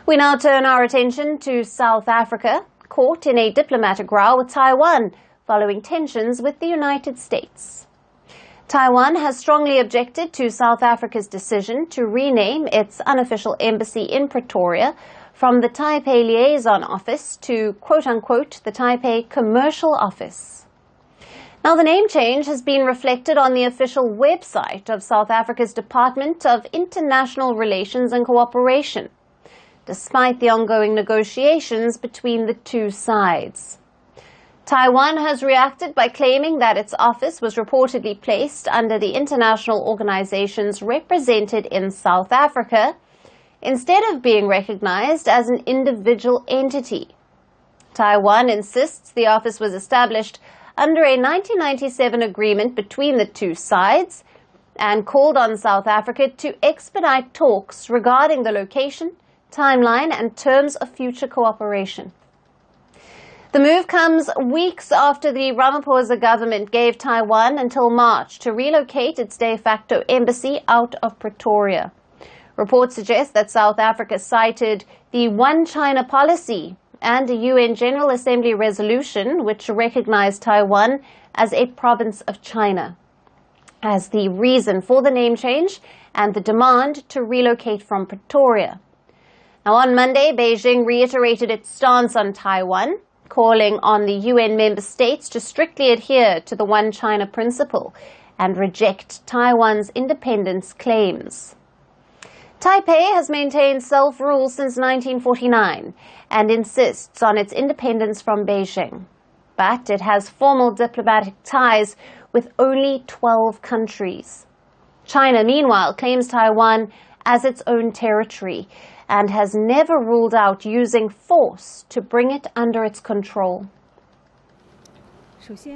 We now turn our attention to South Africa, caught in a diplomatic row with Taiwan following tensions with the United States. Taiwan has strongly objected to South Africa's decision to rename its unofficial embassy in Pretoria from the Taipei Liaison Office to, quote-unquote, the Taipei Commercial Office. Now, the name change has been reflected on the official website of South Africa's Department of International Relations and Cooperation, despite the ongoing negotiations between the two sides. Taiwan has reacted by claiming that its office was reportedly placed under the international organizations represented in South Africa, instead of being recognized as an individual entity. Taiwan insists the office was established under a 1997 agreement between the two sides and called on South Africa to expedite talks regarding the location, timeline and terms of future cooperation. The move comes weeks after the Ramaphosa government gave Taiwan until March to relocate its de facto embassy out of Pretoria. Reports suggest that South Africa cited the One China policy and a UN General Assembly resolution which recognized Taiwan as a province of China as the reason for the name change and the demand to relocate from Pretoria. Now, on Monday, Beijing reiterated its stance on Taiwan, calling on the UN member states to strictly adhere to the One China principle and reject Taiwan's independence claims. Taipei has maintained self-rule since 1949 and insists on its independence from Beijing. But it has formal diplomatic ties with only 12 countries. China, meanwhile, claims Taiwan as its own territory and has never ruled out using force to bring it under its control.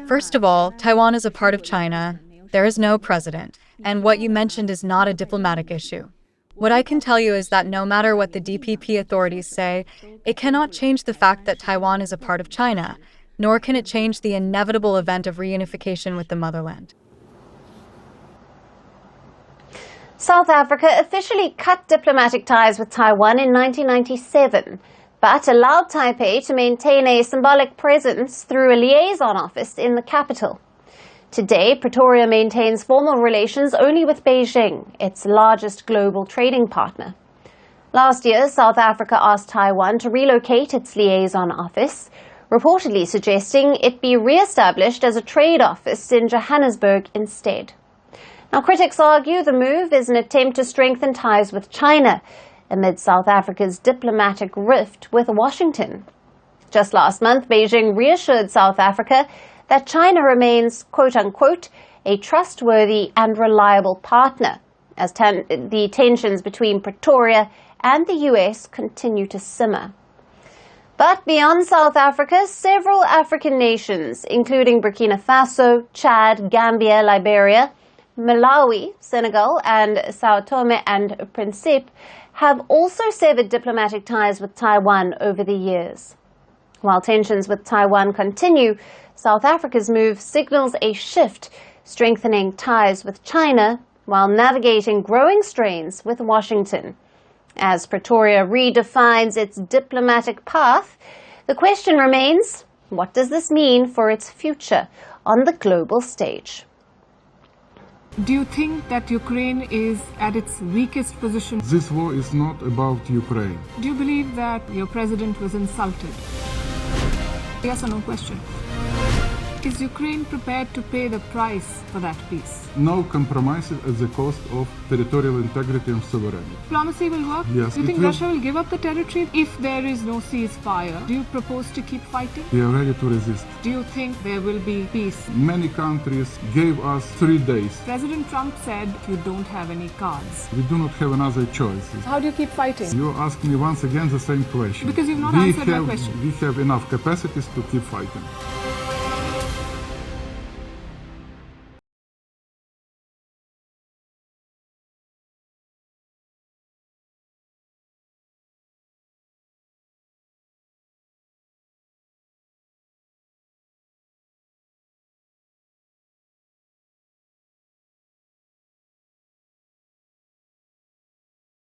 First of all, Taiwan is a part of China. There is no president, and what you mentioned is not a diplomatic issue. What I can tell you is that no matter what the DPP authorities say, it cannot change the fact that Taiwan is a part of China, nor can it change the inevitable event of reunification with the motherland. South Africa officially cut diplomatic ties with Taiwan in 1997, but allowed Taipei to maintain a symbolic presence through a liaison office in the capital. Today, Pretoria maintains formal relations only with Beijing, its largest global trading partner. Last year, South Africa asked Taiwan to relocate its liaison office, reportedly suggesting it be re-established as a trade office in Johannesburg instead. Now, critics argue the move is an attempt to strengthen ties with China amid South Africa's diplomatic rift with Washington. Just last month, Beijing reassured South Africa that China remains, quote-unquote, a trustworthy and reliable partner, as the tensions between Pretoria and the US continue to simmer. But beyond South Africa, several African nations, including Burkina Faso, Chad, Gambia, Liberia, Malawi, Senegal, and Sao Tome and Principe have also severed diplomatic ties with Taiwan over the years. While tensions with Taiwan continue, South Africa's move signals a shift, strengthening ties with China while navigating growing strains with Washington. As Pretoria redefines its diplomatic path, the question remains, what does this mean for its future on the global stage? Do you think that Ukraine is at its weakest position? This war is not about Ukraine. Do you believe that your president was insulted? Yes or no question. Is Ukraine prepared to pay the price for that peace? No compromises at the cost of territorial integrity and sovereignty. Diplomacy will work? Yes. Do you think Russia will give up the territory if there is no ceasefire? Do you propose to keep fighting? We are ready to resist. Do you think there will be peace? Many countries gave us 3 days. President Trump said you don't have any cards. We do not have another choice. How do you keep fighting? You ask me once again the same question. Because you've not answered my question. We have enough capacities to keep fighting.